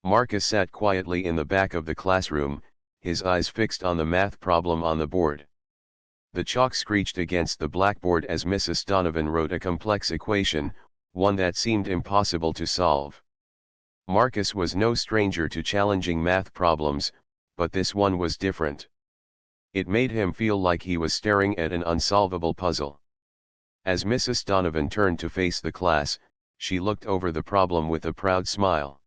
Marcus sat quietly in the back of the classroom, his eyes fixed on the math problem on the board. The chalk screeched against the blackboard as Mrs. Donovan wrote a complex equation, one that seemed impossible to solve. Marcus was no stranger to challenging math problems, but this one was different. It made him feel like he was staring at an unsolvable puzzle. As Mrs. Donovan turned to face the class, she looked over the problem with a proud smile.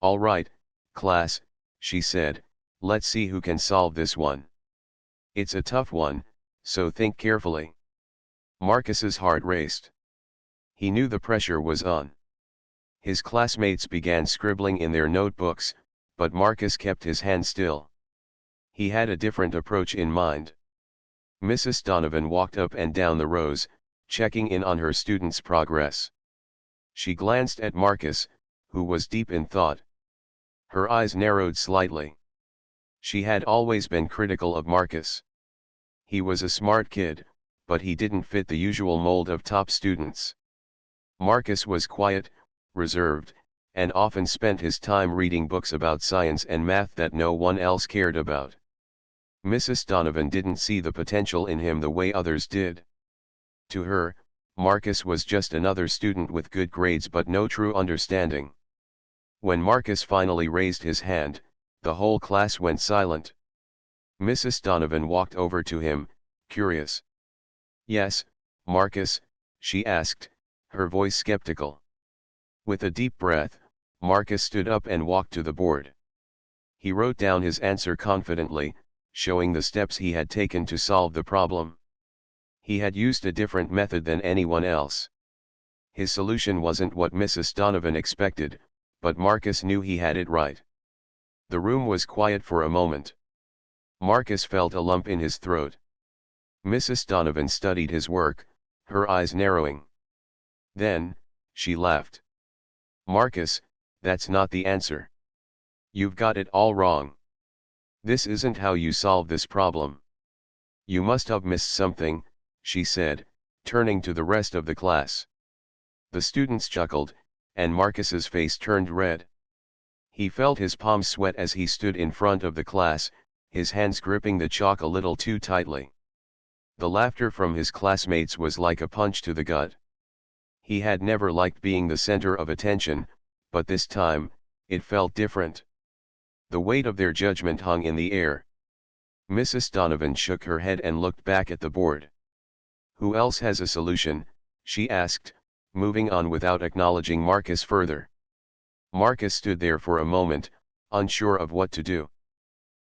"All right, class," she said, "let's see who can solve this one. It's a tough one, so think carefully." Marcus's heart raced. He knew the pressure was on. His classmates began scribbling in their notebooks, but Marcus kept his hand still. He had a different approach in mind. Mrs. Donovan walked up and down the rows, checking in on her students' progress. She glanced at Marcus, who was deep in thought. Her eyes narrowed slightly. She had always been critical of Marcus. He was a smart kid, but he didn't fit the usual mold of top students. Marcus was quiet, reserved, and often spent his time reading books about science and math that no one else cared about. Mrs. Donovan didn't see the potential in him the way others did. To her, Marcus was just another student with good grades but no true understanding. When Marcus finally raised his hand, the whole class went silent. Mrs. Donovan walked over to him, curious. "Yes, Marcus?" she asked, her voice skeptical. With a deep breath, Marcus stood up and walked to the board. He wrote down his answer confidently, showing the steps he had taken to solve the problem. He had used a different method than anyone else. His solution wasn't what Mrs. Donovan expected, but Marcus knew he had it right. The room was quiet for a moment. Marcus felt a lump in his throat. Mrs. Donovan studied his work, her eyes narrowing. Then, she laughed. "Marcus, that's not the answer. You've got it all wrong. This isn't how you solve this problem. You must have missed something," she said, turning to the rest of the class. The students chuckled, and Marcus's face turned red. He felt his palms sweat as he stood in front of the class, his hands gripping the chalk a little too tightly. The laughter from his classmates was like a punch to the gut. He had never liked being the center of attention, but this time, it felt different. The weight of their judgment hung in the air. Mrs. Donovan shook her head and looked back at the board. "Who else has a solution?" she asked, moving on without acknowledging Marcus further. Marcus stood there for a moment, unsure of what to do.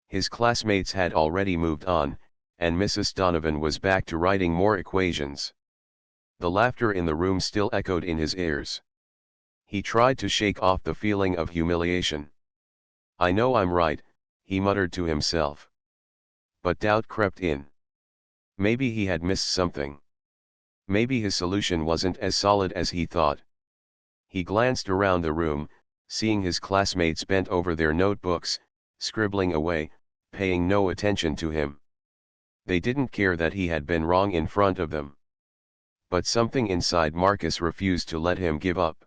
His classmates had already moved on, and Mrs. Donovan was back to writing more equations. The laughter in the room still echoed in his ears. He tried to shake off the feeling of humiliation. "I know I'm right," he muttered to himself. But doubt crept in. Maybe he had missed something. Maybe his solution wasn't as solid as he thought. He glanced around the room, seeing his classmates bent over their notebooks, scribbling away, paying no attention to him. They didn't care that he had been wrong in front of them. But something inside Marcus refused to let him give up.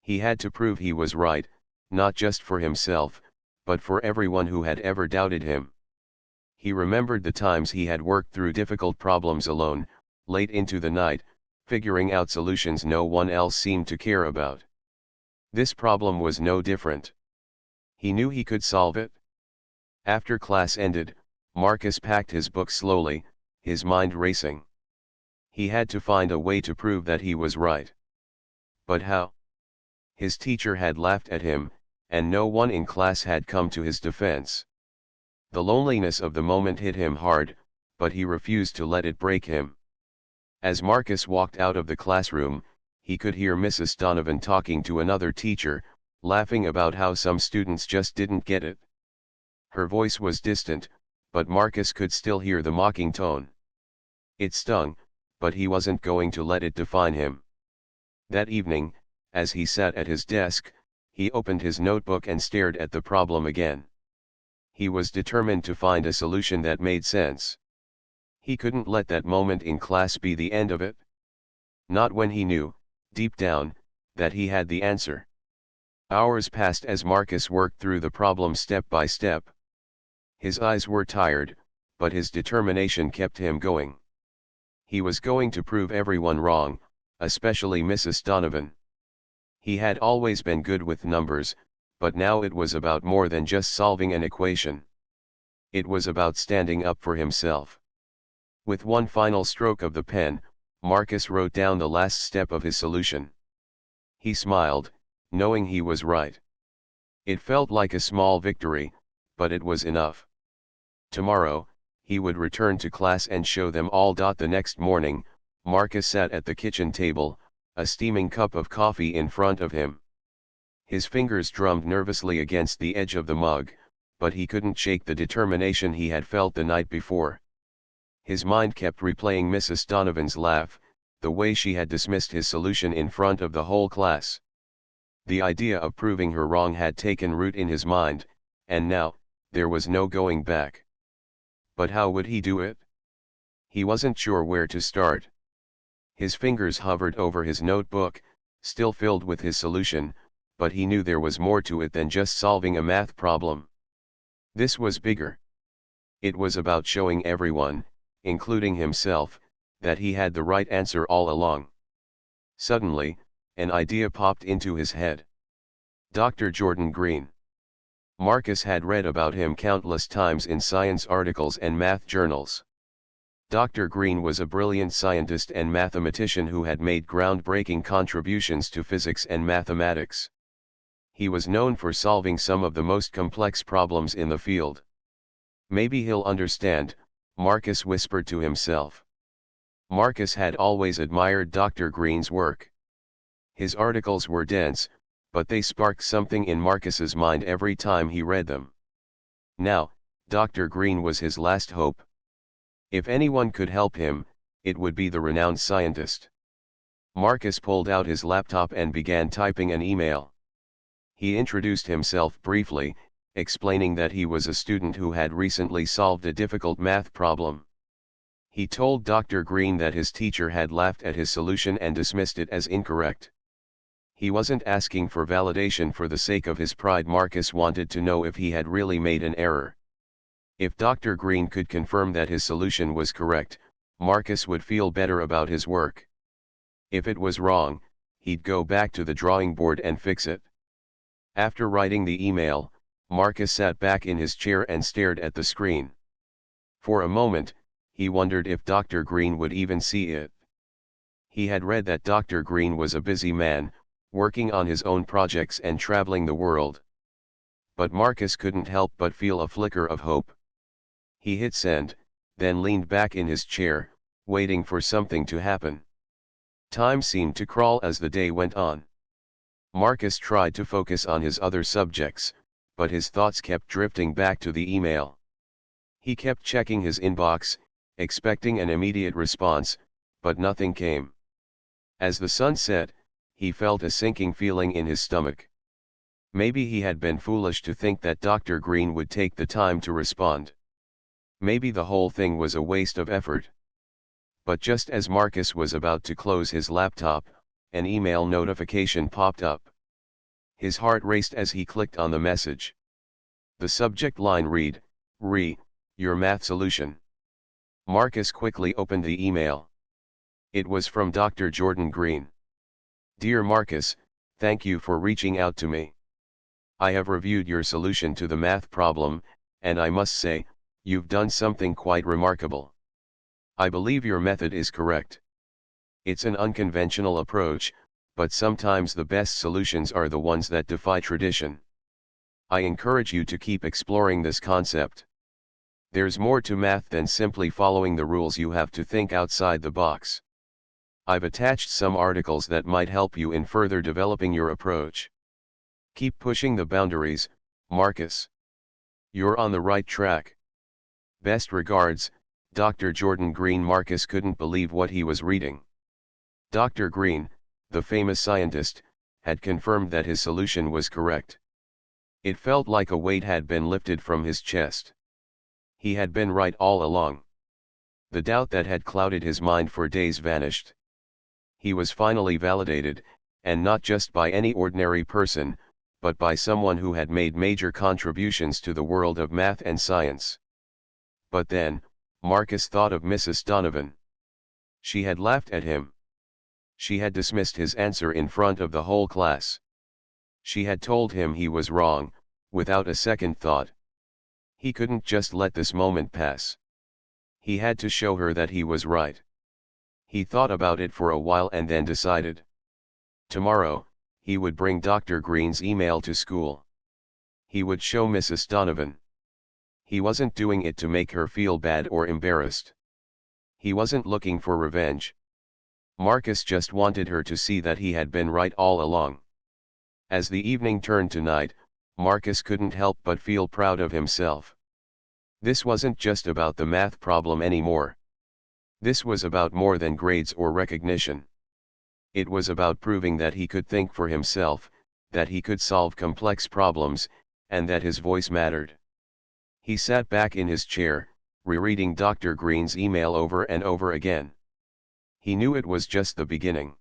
He had to prove he was right, not just for himself, but for everyone who had ever doubted him. He remembered the times he had worked through difficult problems alone, late into the night, figuring out solutions no one else seemed to care about. This problem was no different. He knew he could solve it. After class ended, Marcus packed his book slowly, his mind racing. He had to find a way to prove that he was right. But how? His teacher had laughed at him, and no one in class had come to his defense. The loneliness of the moment hit him hard, but he refused to let it break him. As Marcus walked out of the classroom, he could hear Mrs. Donovan talking to another teacher, laughing about how some students just didn't get it. Her voice was distant, but Marcus could still hear the mocking tone. It stung, but he wasn't going to let it define him. That evening, as he sat at his desk, he opened his notebook and stared at the problem again. He was determined to find a solution that made sense. He couldn't let that moment in class be the end of it. Not when he knew, deep down, that he had the answer. Hours passed as Marcus worked through the problem step by step. His eyes were tired, but his determination kept him going. He was going to prove everyone wrong, especially Mrs. Donovan. He had always been good with numbers, but now it was about more than just solving an equation. It was about standing up for himself. With one final stroke of the pen, Marcus wrote down the last step of his solution. He smiled, knowing he was right. It felt like a small victory, but it was enough. Tomorrow, he would return to class and show them all. The next morning, Marcus sat at the kitchen table, a steaming cup of coffee in front of him. His fingers drummed nervously against the edge of the mug, but he couldn't shake the determination he had felt the night before. His mind kept replaying Mrs. Donovan's laugh, the way she had dismissed his solution in front of the whole class. The idea of proving her wrong had taken root in his mind, and now, there was no going back. But how would he do it? He wasn't sure where to start. His fingers hovered over his notebook, still filled with his solution, but he knew there was more to it than just solving a math problem. This was bigger. It was about showing everyone, including himself, that he had the right answer all along. Suddenly, an idea popped into his head. Dr. Jordan Green. Marcus had read about him countless times in science articles and math journals. Dr. Green was a brilliant scientist and mathematician who had made groundbreaking contributions to physics and mathematics. He was known for solving some of the most complex problems in the field. Maybe he'll understand, Marcus whispered to himself. Marcus had always admired Dr. Green's work. His articles were dense, but they sparked something in Marcus's mind every time he read them. Now, Dr. Green was his last hope. If anyone could help him, it would be the renowned scientist. Marcus pulled out his laptop and began typing an email. He introduced himself briefly, explaining that he was a student who had recently solved a difficult math problem. He told Dr. Green that his teacher had laughed at his solution and dismissed it as incorrect. He wasn't asking for validation for the sake of his pride. Marcus wanted to know if he had really made an error. If Dr. Green could confirm that his solution was correct, Marcus would feel better about his work. If it was wrong, he'd go back to the drawing board and fix it. After writing the email, Marcus sat back in his chair and stared at the screen. For a moment, he wondered if Dr. Green would even see it. He had read that Dr. Green was a busy man, working on his own projects and traveling the world. But Marcus couldn't help but feel a flicker of hope. He hit send, then leaned back in his chair, waiting for something to happen. Time seemed to crawl as the day went on. Marcus tried to focus on his other subjects, but his thoughts kept drifting back to the email. He kept checking his inbox, expecting an immediate response, but nothing came. As the sun set, he felt a sinking feeling in his stomach. Maybe he had been foolish to think that Dr. Green would take the time to respond. Maybe the whole thing was a waste of effort. But just as Marcus was about to close his laptop, an email notification popped up. His heart raced as he clicked on the message. The subject line read, your math solution. Marcus quickly opened the email. It was from Dr. Jordan Green. Dear Marcus, thank you for reaching out to me. I have reviewed your solution to the math problem, and I must say, you've done something quite remarkable. I believe your method is correct. It's an unconventional approach, but sometimes the best solutions are the ones that defy tradition. I encourage you to keep exploring this concept. There's more to math than simply following the rules. You have to think outside the box. I've attached some articles that might help you in further developing your approach. Keep pushing the boundaries, Marcus. You're on the right track. Best regards, Dr. Jordan Green. Marcus couldn't believe what he was reading. Dr. Green, the famous scientist, had confirmed that his solution was correct. It felt like a weight had been lifted from his chest. He had been right all along. The doubt that had clouded his mind for days vanished. He was finally validated, and not just by any ordinary person, but by someone who had made major contributions to the world of math and science. But then, Marcus thought of Mrs. Donovan. She had laughed at him. She had dismissed his answer in front of the whole class. She had told him he was wrong, without a second thought. He couldn't just let this moment pass. He had to show her that he was right. He thought about it for a while and then decided. Tomorrow, he would bring Dr. Green's email to school. He would show Mrs. Donovan. He wasn't doing it to make her feel bad or embarrassed. He wasn't looking for revenge. Marcus just wanted her to see that he had been right all along. As the evening turned to night, Marcus couldn't help but feel proud of himself. This wasn't just about the math problem anymore. This was about more than grades or recognition. It was about proving that he could think for himself, that he could solve complex problems, and that his voice mattered. He sat back in his chair, rereading Dr. Green's email over and over again. He knew it was just the beginning.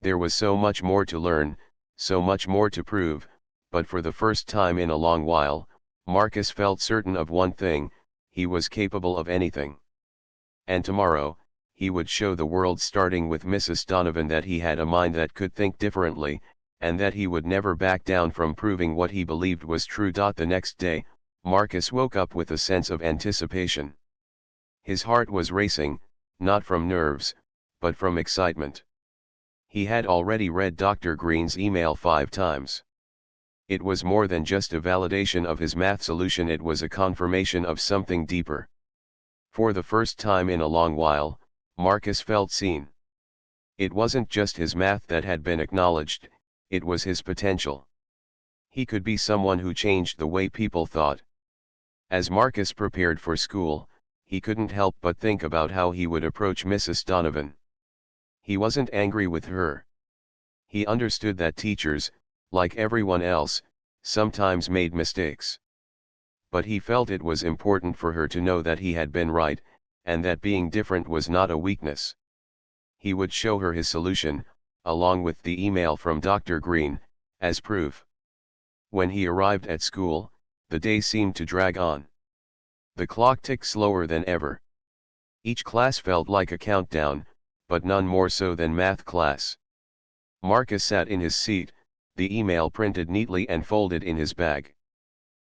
There was so much more to learn, so much more to prove, but for the first time in a long while, Marcus felt certain of one thing: he was capable of anything. And tomorrow, he would show the world, starting with Mrs. Donovan, that he had a mind that could think differently, and that he would never back down from proving what he believed was true. The next day, Marcus woke up with a sense of anticipation. His heart was racing, not from nerves, but from excitement. He had already read Dr. Green's email 5 times. It was more than just a validation of his math solution, it was a confirmation of something deeper. For the first time in a long while, Marcus felt seen. It wasn't just his math that had been acknowledged, it was his potential. He could be someone who changed the way people thought. As Marcus prepared for school, he couldn't help but think about how he would approach Mrs. Donovan. He wasn't angry with her. He understood that teachers, like everyone else, sometimes made mistakes. But he felt it was important for her to know that he had been right, and that being different was not a weakness. He would show her his solution, along with the email from Dr. Green, as proof. When he arrived at school, the day seemed to drag on. The clock ticked slower than ever. Each class felt like a countdown, but none more so than math class. Marcus sat in his seat, the email printed neatly and folded in his bag.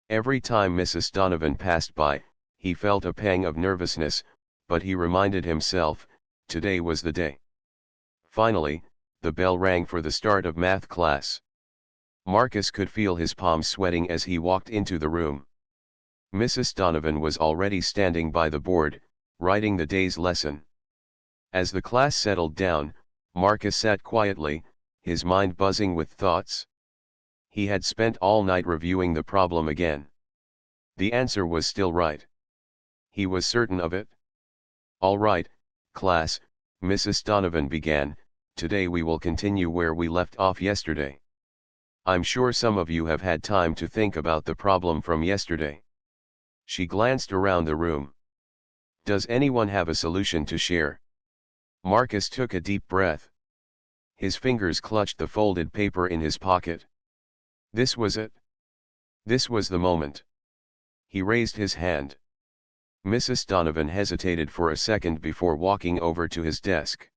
Every time Mrs. Donovan passed by, he felt a pang of nervousness, but he reminded himself, today was the day. Finally, the bell rang for the start of math class. Marcus could feel his palms sweating as he walked into the room. Mrs. Donovan was already standing by the board, writing the day's lesson. As the class settled down, Marcus sat quietly, his mind buzzing with thoughts. He had spent all night reviewing the problem again. The answer was still right. He was certain of it. "All right, class," Mrs. Donovan began, "today we will continue where we left off yesterday. I'm sure some of you have had time to think about the problem from yesterday." She glanced around the room. "Does anyone have a solution to share?" Marcus took a deep breath. His fingers clutched the folded paper in his pocket. This was it. This was the moment. He raised his hand. Mrs. Donovan hesitated for a second before walking over to his desk.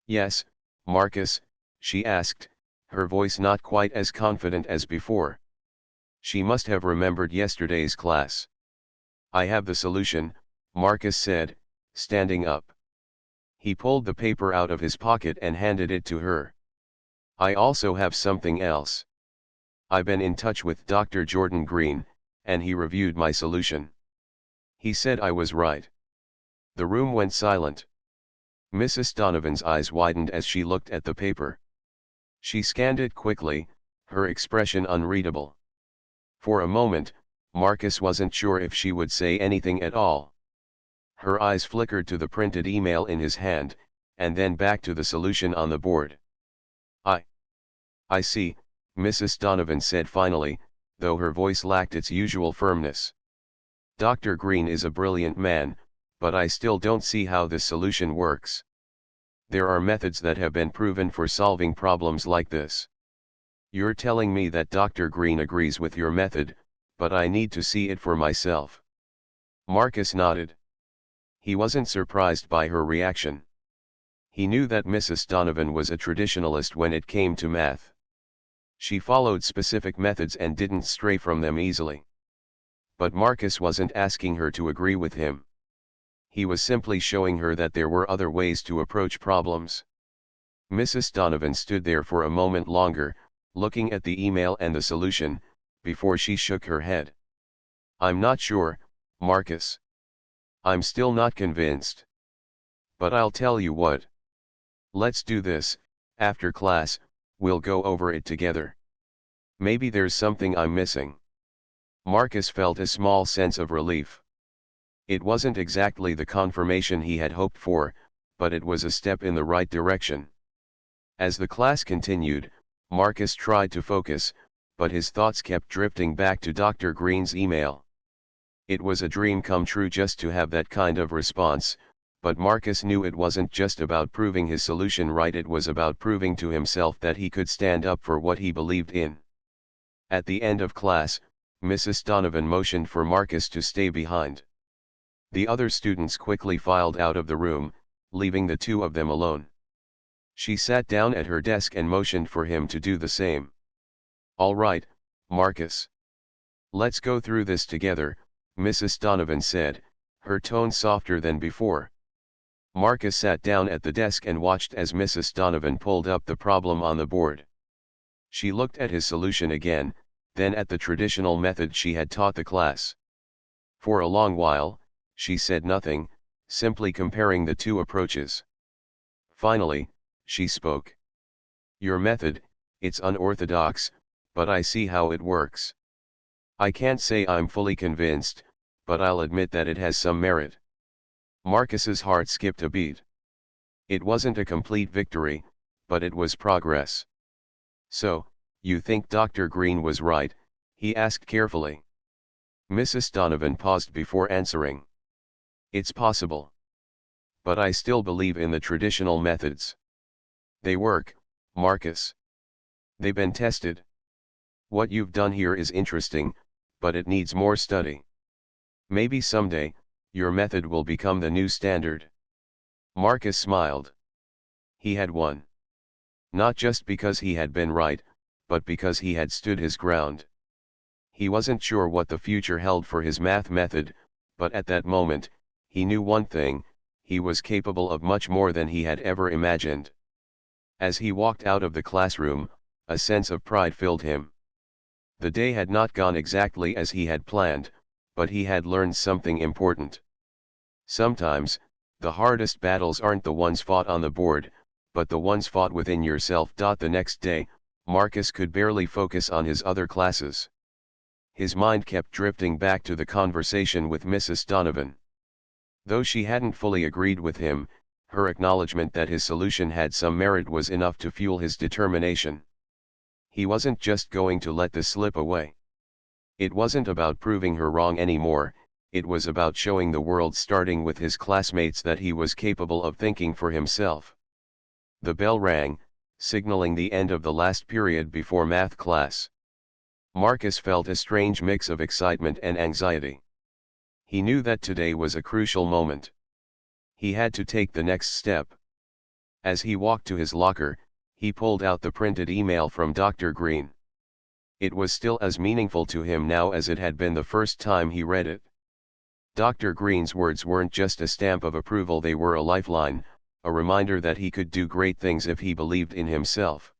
"Yes, Marcus," she asked, her voice not quite as confident as before. She must have remembered yesterday's class. "I have the solution," Marcus said, standing up. He pulled the paper out of his pocket and handed it to her. "I also have something else. I've been in touch with Dr. Jordan Green, and he reviewed my solution. He said I was right." The room went silent. Mrs. Donovan's eyes widened as she looked at the paper. She scanned it quickly, her expression unreadable. For a moment, Marcus wasn't sure if she would say anything at all. Her eyes flickered to the printed email in his hand, and then back to the solution on the board. I see," Mrs. Donovan said finally, though her voice lacked its usual firmness. "Dr. Green is a brilliant man, but I still don't see how this solution works. There are methods that have been proven for solving problems like this. You're telling me that Dr. Green agrees with your method, but I need to see it for myself. Marcus nodded. He wasn't surprised by her reaction. He knew that Mrs. Donovan was a traditionalist when it came to math. She followed specific methods and didn't stray from them easily. But Marcus wasn't asking her to agree with him. He was simply showing her that there were other ways to approach problems. Mrs. Donovan stood there for a moment longer, looking at the email and the solution, before she shook her head. I'm not sure, Marcus. I'm still not convinced. But I'll tell you what. Let's do this, after class, we'll go over it together. Maybe there's something I'm missing. Marcus felt a small sense of relief. It wasn't exactly the confirmation he had hoped for, but it was a step in the right direction. As the class continued, Marcus tried to focus, but his thoughts kept drifting back to Dr. Green's email. It was a dream come true just to have that kind of response, but Marcus knew it wasn't just about proving his solution right, it was about proving to himself that he could stand up for what he believed in. At the end of class, Mrs. Donovan motioned for Marcus to stay behind. The other students quickly filed out of the room, leaving the two of them alone. She sat down at her desk and motioned for him to do the same. All right, Marcus. Let's go through this together, Mrs. Donovan said, her tone softer than before. Marcus sat down at the desk and watched as Mrs. Donovan pulled up the problem on the board. She looked at his solution again, then at the traditional method she had taught the class. For a long while, she said nothing, simply comparing the two approaches. Finally, she spoke. Your method, it's unorthodox, but I see how it works. I can't say I'm fully convinced, but I'll admit that it has some merit. Marcus's heart skipped a beat. It wasn't a complete victory, but it was progress. So, you think Dr. Green was right? He asked carefully. Mrs. Donovan paused before answering. It's possible. But I still believe in the traditional methods. They work, Marcus. They've been tested. What you've done here is interesting, but it needs more study. Maybe someday, your method will become the new standard. Marcus smiled. He had won. Not just because he had been right, but because he had stood his ground. He wasn't sure what the future held for his math method, but at that moment, he knew one thing: he was capable of much more than he had ever imagined. As he walked out of the classroom, a sense of pride filled him. The day had not gone exactly as he had planned, but he had learned something important. Sometimes, the hardest battles aren't the ones fought on the board, but the ones fought within yourself. The next day, Marcus could barely focus on his other classes. His mind kept drifting back to the conversation with Mrs. Donovan. Though she hadn't fully agreed with him, her acknowledgement that his solution had some merit was enough to fuel his determination. He wasn't just going to let this slip away. It wasn't about proving her wrong anymore, it was about showing the world, starting with his classmates, that he was capable of thinking for himself. The bell rang, signaling the end of the last period before math class. Marcus felt a strange mix of excitement and anxiety. He knew that today was a crucial moment. He had to take the next step. As he walked to his locker, he pulled out the printed email from Dr. Green. It was still as meaningful to him now as it had been the first time he read it. Dr. Green's words weren't just a stamp of approval, they were a lifeline, a reminder that he could do great things if he believed in himself.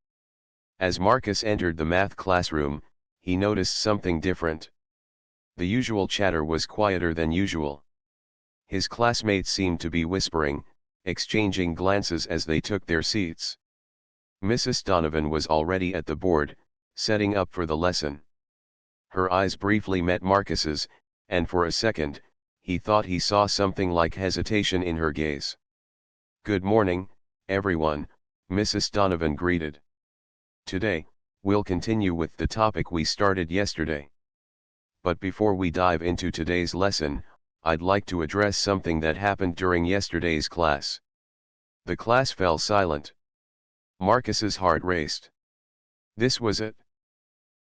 As Marcus entered the math classroom, he noticed something different. The usual chatter was quieter than usual. His classmates seemed to be whispering, exchanging glances as they took their seats. Mrs. Donovan was already at the board, setting up for the lesson. Her eyes briefly met Marcus's, and for a second, he thought he saw something like hesitation in her gaze. "Good morning, everyone," Mrs. Donovan greeted. "Today, we'll continue with the topic we started yesterday. But before we dive into today's lesson, I'd like to address something that happened during yesterday's class." The class fell silent. Marcus's heart raced. This was it.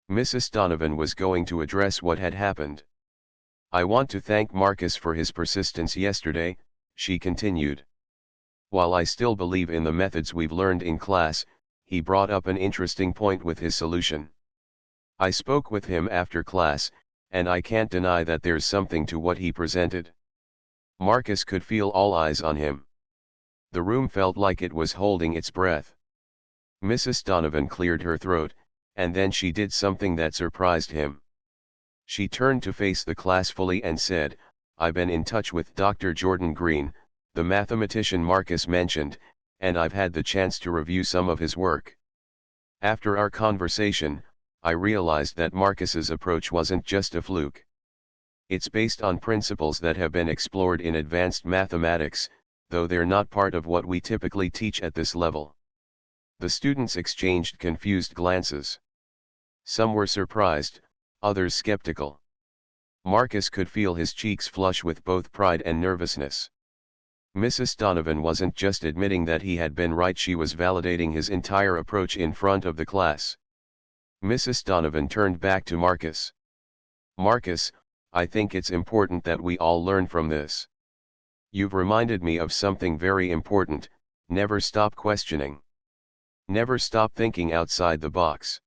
Mrs. Donovan was going to address what had happened. "I want to thank Marcus for his persistence yesterday," she continued. "While I still believe in the methods we've learned in class, he brought up an interesting point with his solution. I spoke with him after class, and I can't deny that there's something to what he presented." Marcus could feel all eyes on him. The room felt like it was holding its breath. Mrs. Donovan cleared her throat, and then she did something that surprised him. She turned to face the class fully and said, "I've been in touch with Dr. Jordan Green, the mathematician Marcus mentioned, and I've had the chance to review some of his work. After our conversation, I realized that Marcus's approach wasn't just a fluke. It's based on principles that have been explored in advanced mathematics, though they're not part of what we typically teach at this level." The students exchanged confused glances. Some were surprised, others skeptical. Marcus could feel his cheeks flush with both pride and nervousness. Mrs. Donovan wasn't just admitting that he had been right, she was validating his entire approach in front of the class. Mrs. Donovan turned back to Marcus. "Marcus, I think it's important that we all learn from this. You've reminded me of something very important: never stop questioning. Never stop thinking outside the box.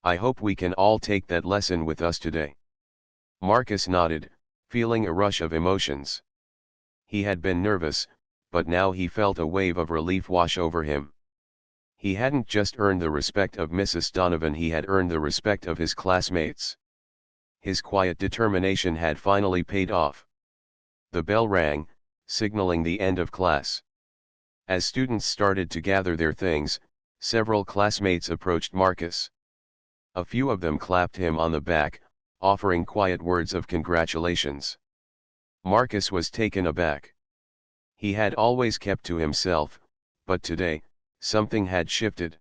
I hope we can all take that lesson with us today." Marcus nodded, feeling a rush of emotions. He had been nervous, but now he felt a wave of relief wash over him. He hadn't just earned the respect of Mrs. Donovan, he had earned the respect of his classmates. His quiet determination had finally paid off. The bell rang, signaling the end of class. As students started to gather their things, several classmates approached Marcus. A few of them clapped him on the back, offering quiet words of congratulations. Marcus was taken aback. He had always kept to himself, but today, something had shifted.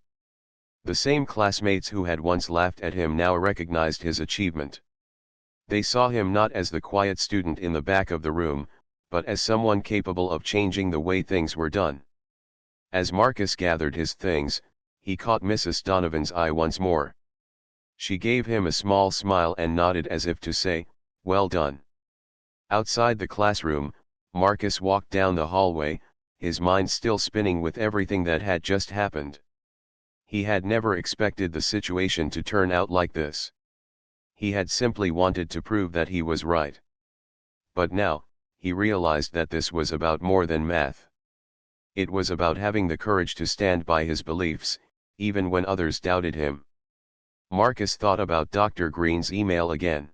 The same classmates who had once laughed at him now recognized his achievement. They saw him not as the quiet student in the back of the room, but as someone capable of changing the way things were done. As Marcus gathered his things, he caught Mrs. Donovan's eye once more. She gave him a small smile and nodded as if to say, "Well done." Outside the classroom, Marcus walked down the hallway, his mind still spinning with everything that had just happened. He had never expected the situation to turn out like this. He had simply wanted to prove that he was right. But now, he realized that this was about more than math. It was about having the courage to stand by his beliefs, even when others doubted him. Marcus thought about Dr. Green's email again.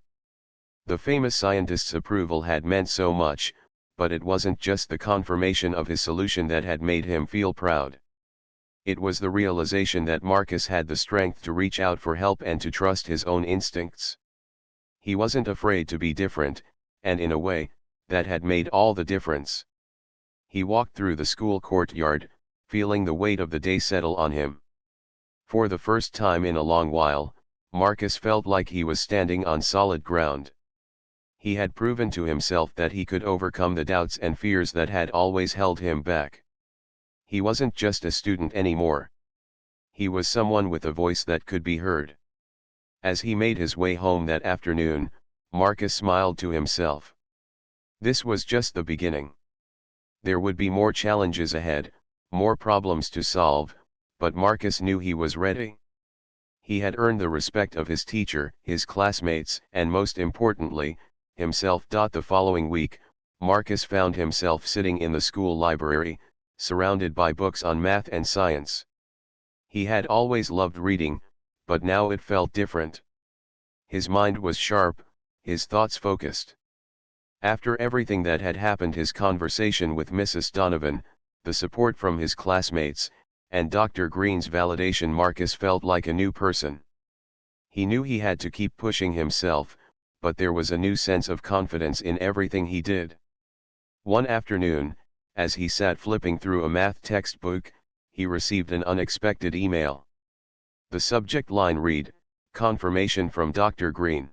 The famous scientist's approval had meant so much, but it wasn't just the confirmation of his solution that had made him feel proud. It was the realization that Marcus had the strength to reach out for help and to trust his own instincts. He wasn't afraid to be different, and in a way, that had made all the difference. He walked through the school courtyard, feeling the weight of the day settle on him. For the first time in a long while, Marcus felt like he was standing on solid ground. He had proven to himself that he could overcome the doubts and fears that had always held him back. He wasn't just a student anymore. He was someone with a voice that could be heard. As he made his way home that afternoon, Marcus smiled to himself. This was just the beginning. There would be more challenges ahead, more problems to solve, but Marcus knew he was ready. He had earned the respect of his teacher, his classmates, and most importantly, himself. The following week, Marcus found himself sitting in the school library, surrounded by books on math and science. He had always loved reading, but now it felt different. His mind was sharp, his thoughts focused. After everything that had happened, his conversation with Mrs. Donovan, the support from his classmates, and Dr. Green's validation, Marcus felt like a new person. He knew he had to keep pushing himself, but there was a new sense of confidence in everything he did. One afternoon, as he sat flipping through a math textbook, he received an unexpected email. The subject line read, "Confirmation from Dr. Green."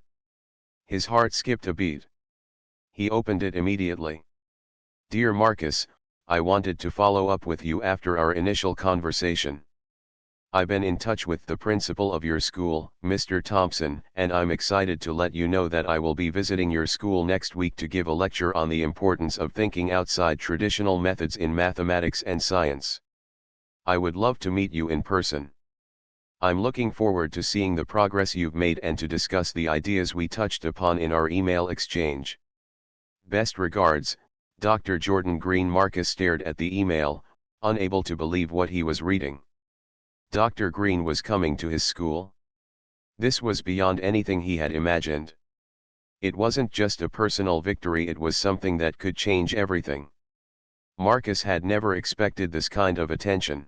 His heart skipped a beat. He opened it immediately. "Dear Marcus, I wanted to follow up with you after our initial conversation. I've been in touch with the principal of your school, Mr. Thompson, and I'm excited to let you know that I will be visiting your school next week to give a lecture on the importance of thinking outside traditional methods in mathematics and science. I would love to meet you in person. I'm looking forward to seeing the progress you've made and to discuss the ideas we touched upon in our email exchange. Best regards, Dr. Jordan Green. Marcus stared at the email, unable to believe what he was reading. Dr. Green was coming to his school? This was beyond anything he had imagined. It wasn't just a personal victory, it was something that could change everything. Marcus had never expected this kind of attention.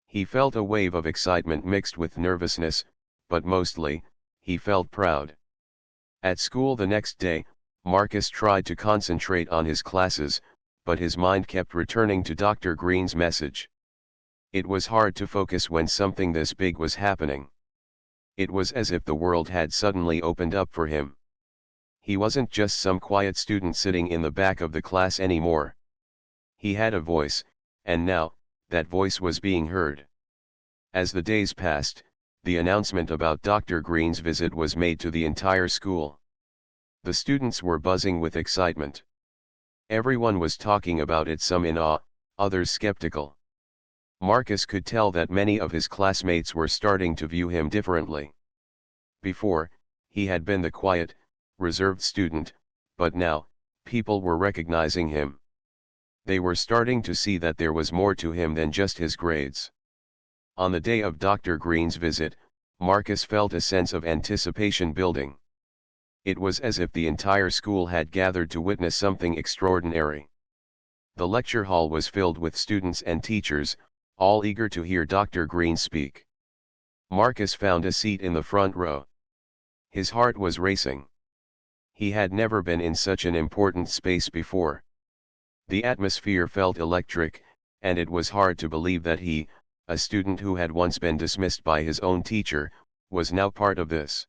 He felt a wave of excitement mixed with nervousness, but mostly, he felt proud. At school the next day, Marcus tried to concentrate on his classes, but his mind kept returning to Dr. Green's message. It was hard to focus when something this big was happening. It was as if the world had suddenly opened up for him. He wasn't just some quiet student sitting in the back of the class anymore. He had a voice, and now, that voice was being heard. As the days passed, the announcement about Dr. Green's visit was made to the entire school. The students were buzzing with excitement. Everyone was talking about it, some in awe, others skeptical. Marcus could tell that many of his classmates were starting to view him differently. Before, he had been the quiet, reserved student, but now, people were recognizing him. They were starting to see that there was more to him than just his grades. On the day of Dr. Green's visit, Marcus felt a sense of anticipation building. It was as if the entire school had gathered to witness something extraordinary. The lecture hall was filled with students and teachers, all eager to hear Dr. Green speak. Marcus found a seat in the front row. His heart was racing. He had never been in such an important space before. The atmosphere felt electric, and it was hard to believe that he, a student who had once been dismissed by his own teacher, was now part of this.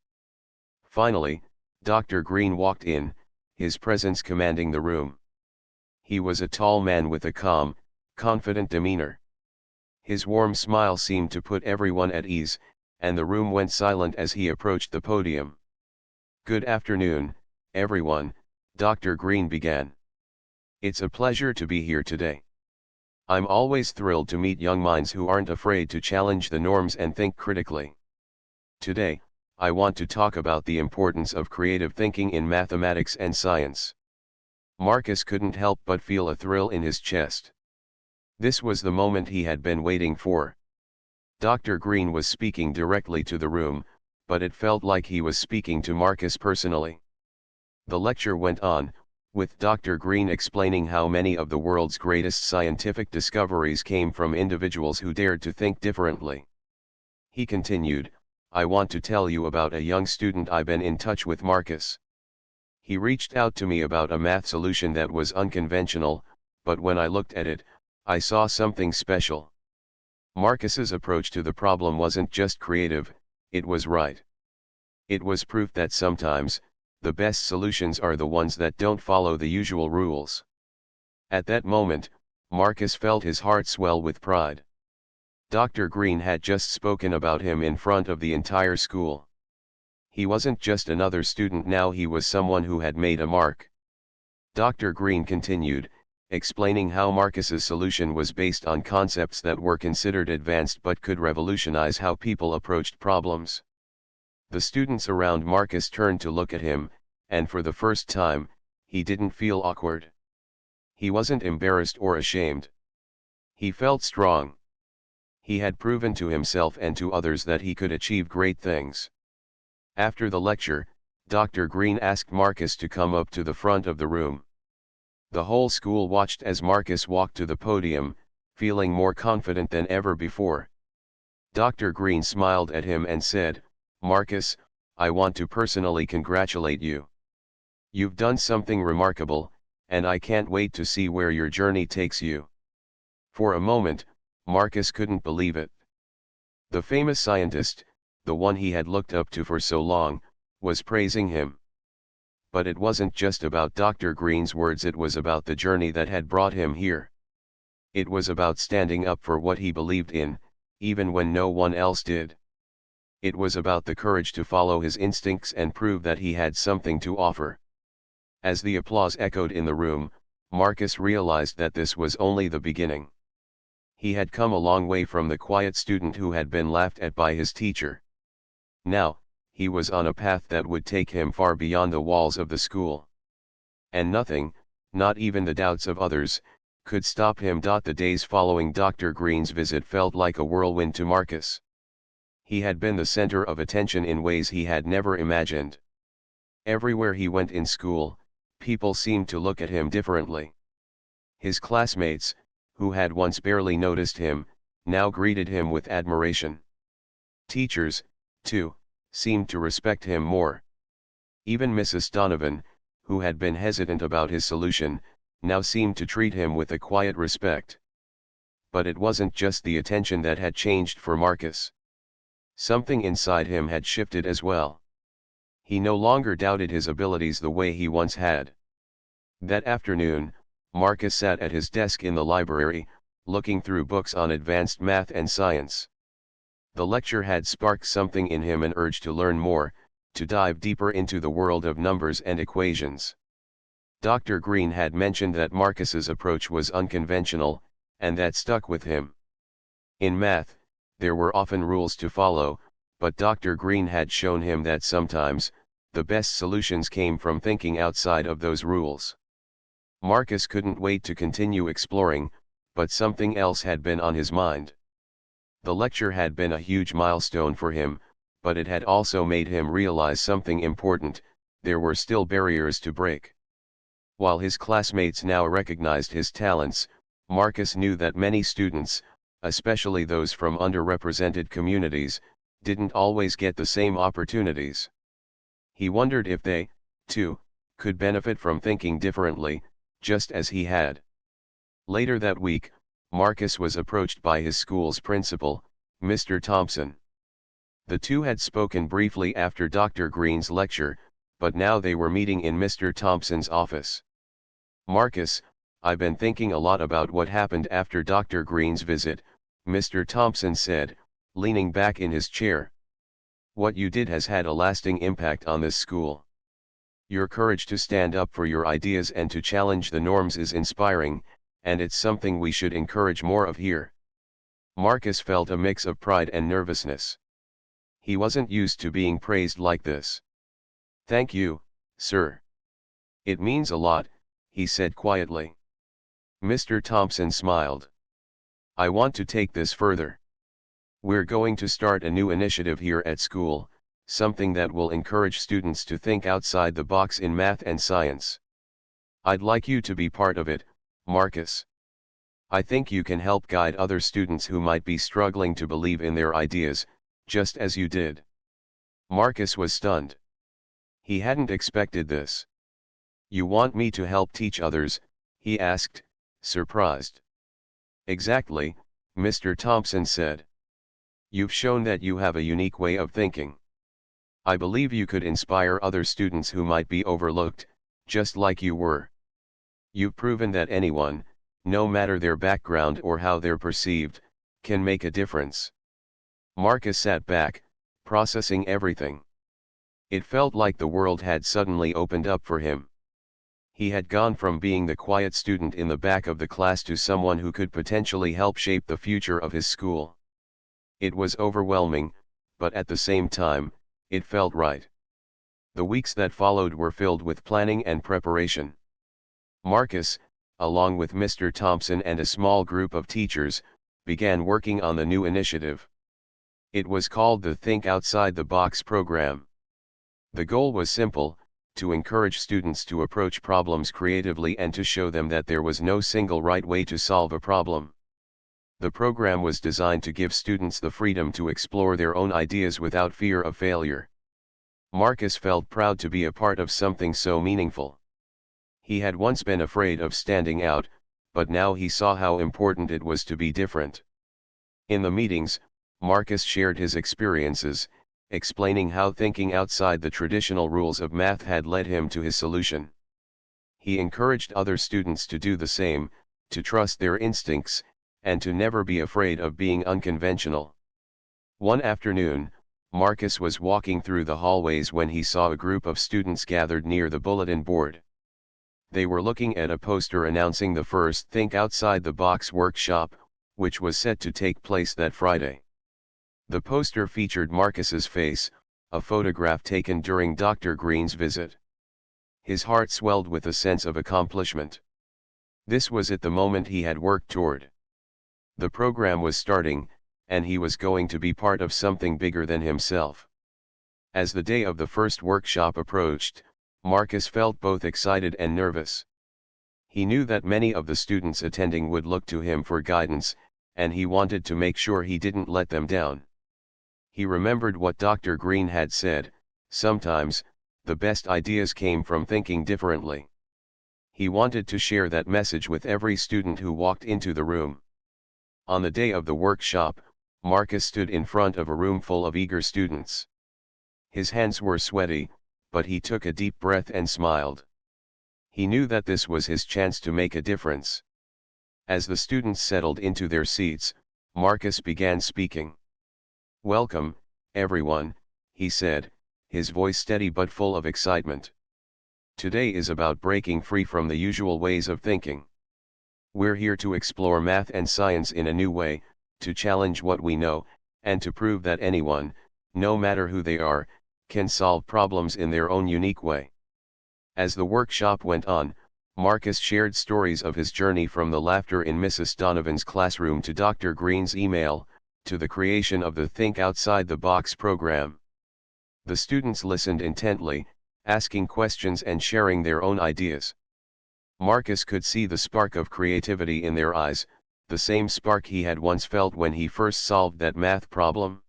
Finally, Dr. Green walked in, his presence commanding the room. He was a tall man with a calm, confident demeanor. His warm smile seemed to put everyone at ease, and the room went silent as he approached the podium. "Good afternoon, everyone," Dr. Green began. "It's a pleasure to be here today. I'm always thrilled to meet young minds who aren't afraid to challenge the norms and think critically. Today, I want to talk about the importance of creative thinking in mathematics and science." Marcus couldn't help but feel a thrill in his chest. This was the moment he had been waiting for. Dr. Green was speaking directly to the room, but it felt like he was speaking to Marcus personally. The lecture went on, with Dr. Green explaining how many of the world's greatest scientific discoveries came from individuals who dared to think differently. He continued, "I want to tell you about a young student I've been in touch with, Marcus. He reached out to me about a math solution that was unconventional, but when I looked at it, I saw something special." Marcus's approach to the problem wasn't just creative, it was right. It was proof that sometimes, the best solutions are the ones that don't follow the usual rules. At that moment, Marcus felt his heart swell with pride. Dr. Green had just spoken about him in front of the entire school. He wasn't just another student now, he was someone who had made a mark. Dr. Green continued, explaining how Marcus's solution was based on concepts that were considered advanced but could revolutionize how people approached problems. The students around Marcus turned to look at him, and for the first time, he didn't feel awkward. He wasn't embarrassed or ashamed. He felt strong. He had proven to himself and to others that he could achieve great things. After the lecture, Dr. Green asked Marcus to come up to the front of the room. The whole school watched as Marcus walked to the podium, feeling more confident than ever before. Dr. Green smiled at him and said, "Marcus, I want to personally congratulate you. You've done something remarkable, and I can't wait to see where your journey takes you." For a moment, Marcus couldn't believe it. The famous scientist, the one he had looked up to for so long, was praising him. But it wasn't just about Dr. Green's words, it was about the journey that had brought him here. It was about standing up for what he believed in, even when no one else did. It was about the courage to follow his instincts and prove that he had something to offer. As the applause echoed in the room, Marcus realized that this was only the beginning. He had come a long way from the quiet student who had been laughed at by his teacher. Now, he was on a path that would take him far beyond the walls of the school. And nothing, not even the doubts of others, could stop him. The days following Dr. Green's visit felt like a whirlwind to Marcus. He had been the center of attention in ways he had never imagined. Everywhere he went in school, people seemed to look at him differently. His classmates, who had once barely noticed him, now greeted him with admiration. Teachers, too, seemed to respect him more. Even Mrs. Donovan, who had been hesitant about his solution, now seemed to treat him with a quiet respect. But it wasn't just the attention that had changed for Marcus. Something inside him had shifted as well. He no longer doubted his abilities the way he once had. That afternoon, Marcus sat at his desk in the library, looking through books on advanced math and science. The lecture had sparked something in him, an urge to learn more, to dive deeper into the world of numbers and equations. Dr. Green had mentioned that Marcus's approach was unconventional, and that stuck with him. In math, there were often rules to follow, but Dr. Green had shown him that sometimes, the best solutions came from thinking outside of those rules. Marcus couldn't wait to continue exploring, but something else had been on his mind. The lecture had been a huge milestone for him, but it had also made him realize something important: there were still barriers to break. While his classmates now recognized his talents, Marcus knew that many students, especially those from underrepresented communities, didn't always get the same opportunities. He wondered if they, too, could benefit from thinking differently, just as he had. Later that week, Marcus was approached by his school's principal, Mr. Thompson. The two had spoken briefly after Dr. Green's lecture, but now they were meeting in Mr. Thompson's office. "Marcus, I've been thinking a lot about what happened after Dr. Green's visit," Mr. Thompson said, leaning back in his chair. "What you did has had a lasting impact on this school. Your courage to stand up for your ideas and to challenge the norms is inspiring, and it's something we should encourage more of here." Marcus felt a mix of pride and nervousness. He wasn't used to being praised like this. "Thank you, sir. It means a lot," he said quietly. Mr. Thompson smiled. "I want to take this further. We're going to start a new initiative here at school, something that will encourage students to think outside the box in math and science. I'd like you to be part of it, Marcus. I think you can help guide other students who might be struggling to believe in their ideas, just as you did." Marcus was stunned. He hadn't expected this. "You want me to help teach others?" he asked, surprised. "Exactly," Mr. Thompson said. "You've shown that you have a unique way of thinking. I believe you could inspire other students who might be overlooked, just like you were. You've proven that anyone, no matter their background or how they're perceived, can make a difference." Marcus sat back, processing everything. It felt like the world had suddenly opened up for him. He had gone from being the quiet student in the back of the class to someone who could potentially help shape the future of his school. It was overwhelming, but at the same time, it felt right. The weeks that followed were filled with planning and preparation. Marcus, along with Mr. Thompson and a small group of teachers, began working on the new initiative. It was called the Think Outside the Box program. The goal was simple: to encourage students to approach problems creatively and to show them that there was no single right way to solve a problem. The program was designed to give students the freedom to explore their own ideas without fear of failure. Marcus felt proud to be a part of something so meaningful. He had once been afraid of standing out, but now he saw how important it was to be different. In the meetings, Marcus shared his experiences, explaining how thinking outside the traditional rules of math had led him to his solution. He encouraged other students to do the same, to trust their instincts, and to never be afraid of being unconventional. One afternoon, Marcus was walking through the hallways when he saw a group of students gathered near the bulletin board. They were looking at a poster announcing the first Think Outside the Box workshop, which was set to take place that Friday. The poster featured Marcus's face, a photograph taken during Dr. Green's visit. His heart swelled with a sense of accomplishment. This was it, the moment he had worked toward. The program was starting, and he was going to be part of something bigger than himself. As the day of the first workshop approached, Marcus felt both excited and nervous. He knew that many of the students attending would look to him for guidance, and he wanted to make sure he didn't let them down. He remembered what Dr. Green had said: sometimes, the best ideas came from thinking differently. He wanted to share that message with every student who walked into the room. On the day of the workshop, Marcus stood in front of a room full of eager students. His hands were sweaty, but he took a deep breath and smiled. He knew that this was his chance to make a difference. As the students settled into their seats, Marcus began speaking. "Welcome, everyone," he said, his voice steady but full of excitement. "Today is about breaking free from the usual ways of thinking. We're here to explore math and science in a new way, to challenge what we know, and to prove that anyone, no matter who they are, can solve problems in their own unique way." As the workshop went on, Marcus shared stories of his journey from the laughter in Mrs. Donovan's classroom to Dr. Green's email, to the creation of the Think Outside the Box program. The students listened intently, asking questions and sharing their own ideas. Marcus could see the spark of creativity in their eyes, the same spark he had once felt when he first solved that math problem.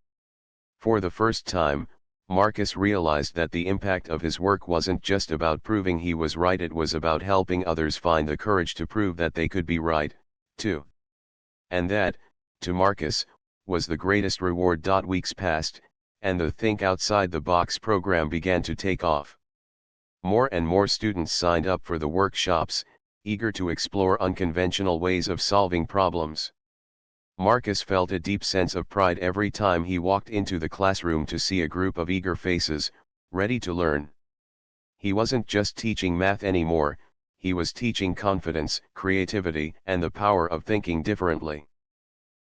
For the first time, Marcus realized that the impact of his work wasn't just about proving he was right, it was about helping others find the courage to prove that they could be right, too. And that, to Marcus, was the greatest reward. Weeks passed, and the Think Outside the Box program began to take off. More and more students signed up for the workshops, eager to explore unconventional ways of solving problems. Marcus felt a deep sense of pride every time he walked into the classroom to see a group of eager faces, ready to learn. He wasn't just teaching math anymore, he was teaching confidence, creativity, and the power of thinking differently.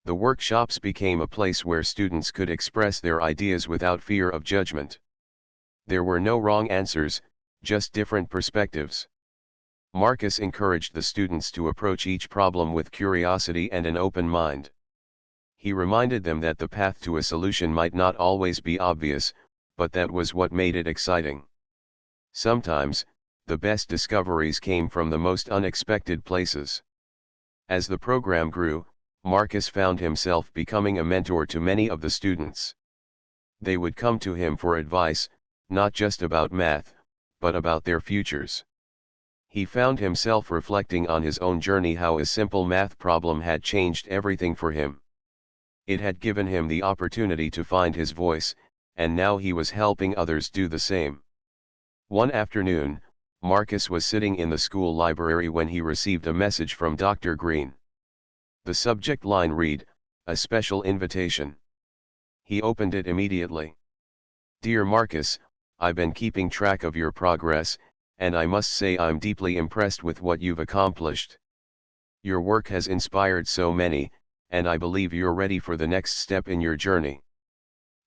The workshops became a place where students could express their ideas without fear of judgment. There were no wrong answers, just different perspectives. Marcus encouraged the students to approach each problem with curiosity and an open mind. He reminded them that the path to a solution might not always be obvious, but that was what made it exciting. Sometimes, the best discoveries came from the most unexpected places. As the program grew, Marcus found himself becoming a mentor to many of the students. They would come to him for advice, not just about math, but about their futures. He found himself reflecting on his own journey, how a simple math problem had changed everything for him. It had given him the opportunity to find his voice, and now he was helping others do the same. One afternoon, Marcus was sitting in the school library when he received a message from Dr. Green. The subject line read, "A special invitation." He opened it immediately. "Dear Marcus, I've been keeping track of your progress, and I must say I'm deeply impressed with what you've accomplished. Your work has inspired so many, and I believe you're ready for the next step in your journey.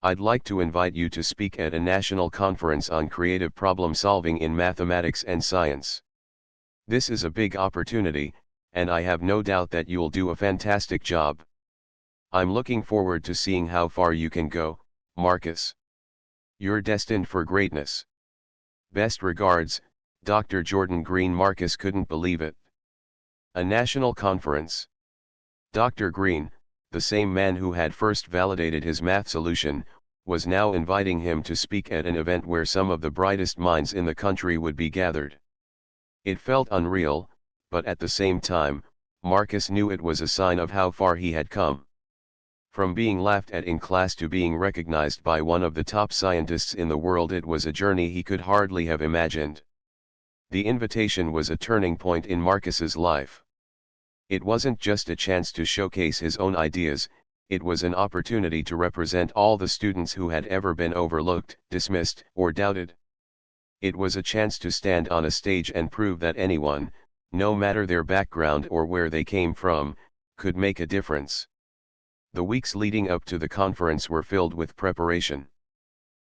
I'd like to invite you to speak at a national conference on creative problem solving in mathematics and science. This is a big opportunity, and I have no doubt that you'll do a fantastic job. I'm looking forward to seeing how far you can go, Marcus. You're destined for greatness. Best regards, Dr. Jordan Green." Marcus couldn't believe it. A national conference. Dr. Green, the same man who had first validated his math solution, was now inviting him to speak at an event where some of the brightest minds in the country would be gathered. It felt unreal, but at the same time, Marcus knew it was a sign of how far he had come. From being laughed at in class to being recognized by one of the top scientists in the world, it was a journey he could hardly have imagined. The invitation was a turning point in Marcus's life. It wasn't just a chance to showcase his own ideas, it was an opportunity to represent all the students who had ever been overlooked, dismissed, or doubted. It was a chance to stand on a stage and prove that anyone, no matter their background or where they came from, could make a difference. The weeks leading up to the conference were filled with preparation.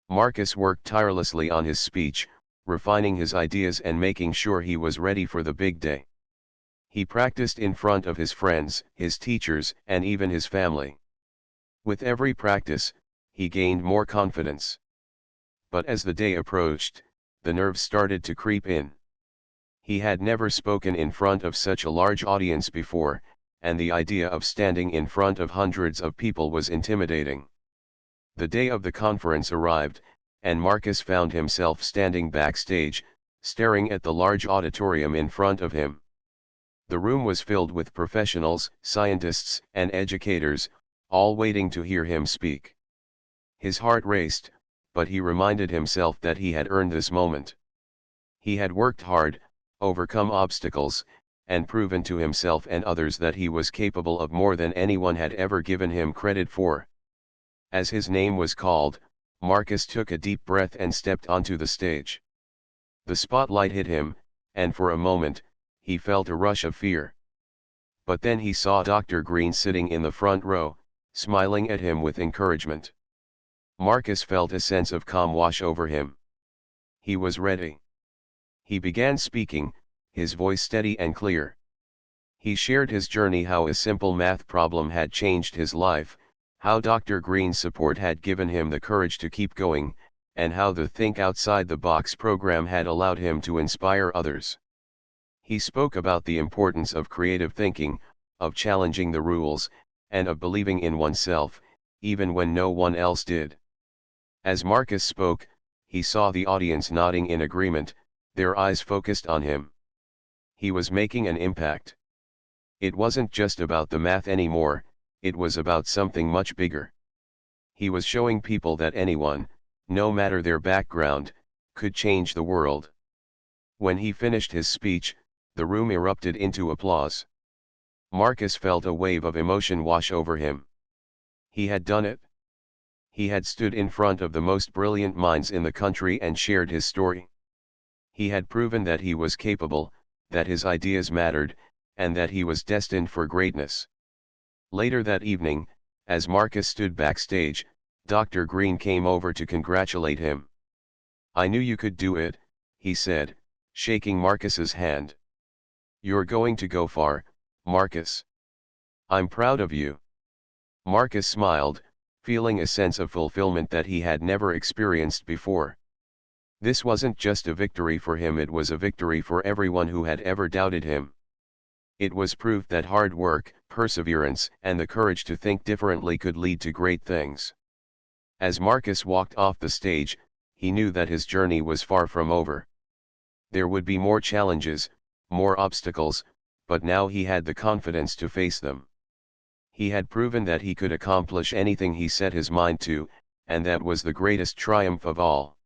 Marcus worked tirelessly on his speech, refining his ideas and making sure he was ready for the big day. He practiced in front of his friends, his teachers, and even his family. With every practice, he gained more confidence. But as the day approached, the nerves started to creep in. He had never spoken in front of such a large audience before, and the idea of standing in front of hundreds of people was intimidating. The day of the conference arrived, and Marcus found himself standing backstage, staring at the large auditorium in front of him. The room was filled with professionals, scientists, and educators, all waiting to hear him speak. His heart raced, but he reminded himself that he had earned this moment. He had worked hard, overcome obstacles, and proven to himself and others that he was capable of more than anyone had ever given him credit for. As his name was called, Marcus took a deep breath and stepped onto the stage. The spotlight hit him, and for a moment, he felt a rush of fear. But then he saw Dr. Green sitting in the front row, smiling at him with encouragement. Marcus felt a sense of calm wash over him. He was ready. He began speaking, his voice steady and clear. He shared his journey, how a simple math problem had changed his life, how Dr. Green's support had given him the courage to keep going, and how the Think Outside the Box program had allowed him to inspire others. He spoke about the importance of creative thinking, of challenging the rules, and of believing in oneself, even when no one else did. As Marcus spoke, he saw the audience nodding in agreement, their eyes focused on him. He was making an impact. It wasn't just about the math anymore, it was about something much bigger. He was showing people that anyone, no matter their background, could change the world. When he finished his speech, the room erupted into applause. Marcus felt a wave of emotion wash over him. He had done it. He had stood in front of the most brilliant minds in the country and shared his story. He had proven that he was capable, that his ideas mattered, and that he was destined for greatness. Later that evening, as Marcus stood backstage, Dr. Green came over to congratulate him. "I knew you could do it," he said, shaking Marcus's hand. "You're going to go far, Marcus. I'm proud of you." Marcus smiled, feeling a sense of fulfillment that he had never experienced before. This wasn't just a victory for him, it was a victory for everyone who had ever doubted him. It was proof that hard work, perseverance, and the courage to think differently could lead to great things. As Marcus walked off the stage, he knew that his journey was far from over. There would be more challenges, more obstacles, but now he had the confidence to face them. He had proven that he could accomplish anything he set his mind to, and that was the greatest triumph of all.